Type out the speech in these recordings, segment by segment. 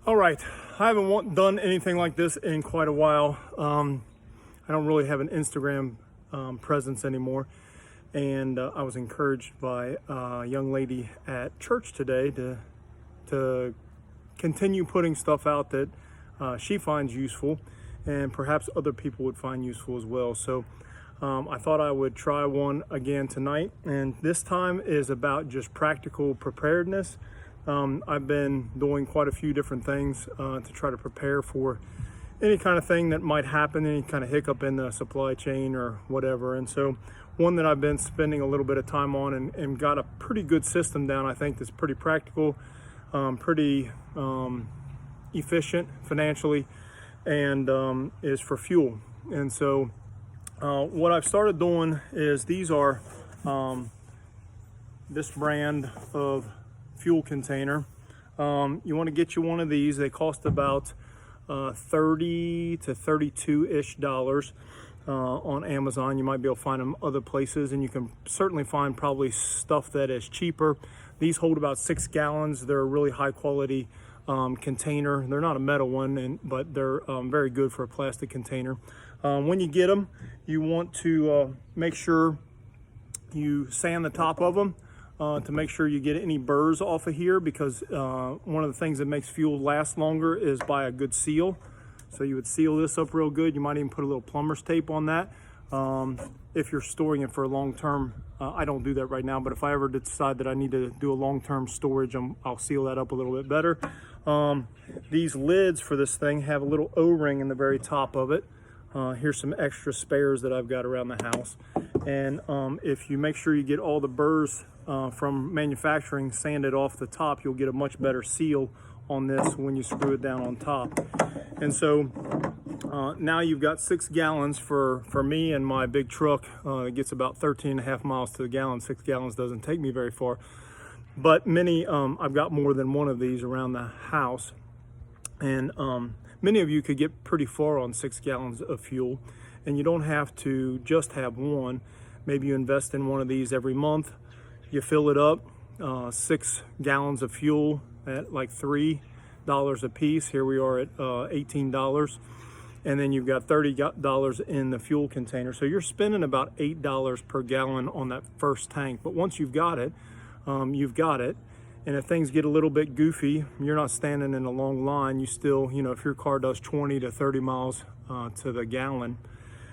All right, I haven't done anything like this in quite a while. I don't really have an Instagram presence anymore, and I was encouraged by a young lady at church today to continue putting stuff out that she finds useful, and perhaps other people would find useful as well. So I thought I would try one again tonight, and this time is about just practical preparedness. I've been doing quite a few different things to try to prepare for any kind of thing that might happen, any kind of hiccup in the supply chain or whatever. And so one that I've been spending a little bit of time on and got a pretty good system down, I think, that's pretty practical, pretty efficient financially, and is for fuel. And so what I've started doing is these are this brand of fuel container. You want to get you one of these. They cost about $30 to $32-ish on Amazon. You might be able to find them other places, and you can certainly find probably stuff that is cheaper. These hold about 6 gallons. They're a really high quality container. They're not a metal one, but they're very good for a plastic container. When you get them, you want to make sure you sand the top of them to make sure you get any burrs off of here, because one of the things that makes fuel last longer is by a good seal. So you would seal this up real good. You might even put a little plumber's tape on that if you're storing it for a long term. I don't do that right now, but if I ever decide that I need to do a long-term storage, I'll seal that up a little bit better. These lids for this thing have a little O-ring in the very top of it. Here's some extra spares that I've got around the house. And if you make sure you get all the burrs from manufacturing sanded off the top, you'll get a much better seal on this when you screw it down on top. And so now you've got 6 gallons for me and my big truck. It gets about 13.5 miles to the gallon. 6 gallons doesn't take me very far, but I've got more than one of these around the house, and many of you could get pretty far on 6 gallons of fuel, and you don't have to just have one. Maybe you invest in one of these every month. You fill it up, 6 gallons of fuel at like $3 a piece. Here we are at $18. And then you've got $30 in the fuel container. So you're spending about $8 per gallon on that first tank. But once you've got it, you've got it. And if things get a little bit goofy, you're not standing in a long line. You still, if your car does 20 to 30 miles to the gallon,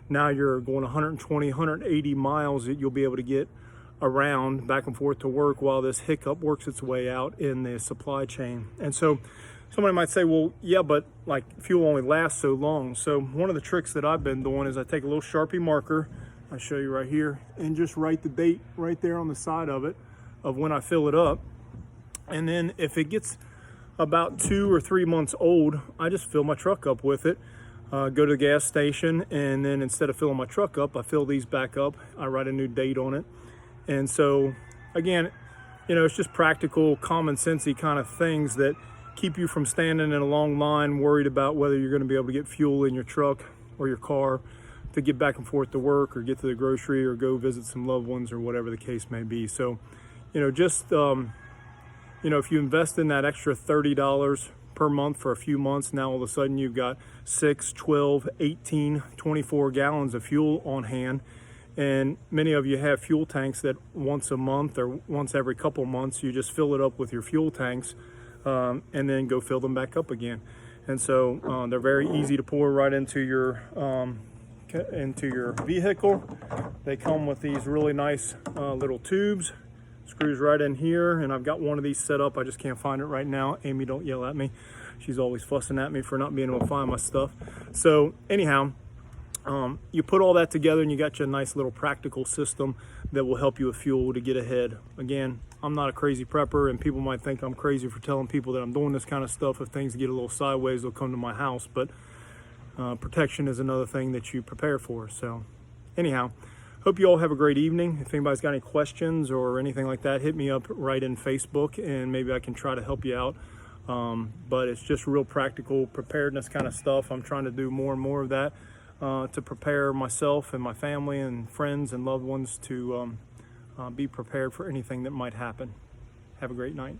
now you're going 120, 180 miles that you'll be able to get around back and forth to work while this hiccup works its way out in the supply chain. And so somebody might say, well, yeah, but like fuel only lasts so long. So one of the tricks that I've been doing is I take a little Sharpie marker, I'll show you right here, and just write the date right there on the side of it of when I fill it up. And then if it gets about 2 or 3 months old, I just fill my truck up with it, go to the gas station, and then instead of filling my truck up, I fill these back up. I write a new date on it. And so again, it's just practical, common sensey kind of things that keep you from standing in a long line worried about whether you're going to be able to get fuel in your truck or your car to get back and forth to work or get to the grocery or go visit some loved ones or whatever the case may be. So, just, if you invest in that extra $30 per month for a few months, now all of a sudden you've got 6, 12, 18, 24 gallons of fuel on hand. And many of you have fuel tanks that once a month or once every couple months, you just fill it up with your fuel tanks and then go fill them back up again. And so they're very easy to pour right into your vehicle. They come with these really nice little tubes, screws right in here, and I've got one of these set up. I just can't find it right now. Amy, don't yell at me. She's always fussing at me for not being able to find my stuff. So anyhow, you put all that together and you got you a nice little practical system that will help you with fuel to get ahead. Again, I'm not a crazy prepper, and people might think I'm crazy for telling people that I'm doing this kind of stuff. If things get a little sideways, they'll come to my house, but protection is another thing that you prepare for. So anyhow, hope you all have a great evening. If anybody's got any questions or anything like that, hit me up right in Facebook and maybe I can try to help you out. But it's just real practical preparedness kind of stuff. I'm trying to do more and more of that to prepare myself and my family and friends and loved ones to be prepared for anything that might happen. Have a great night.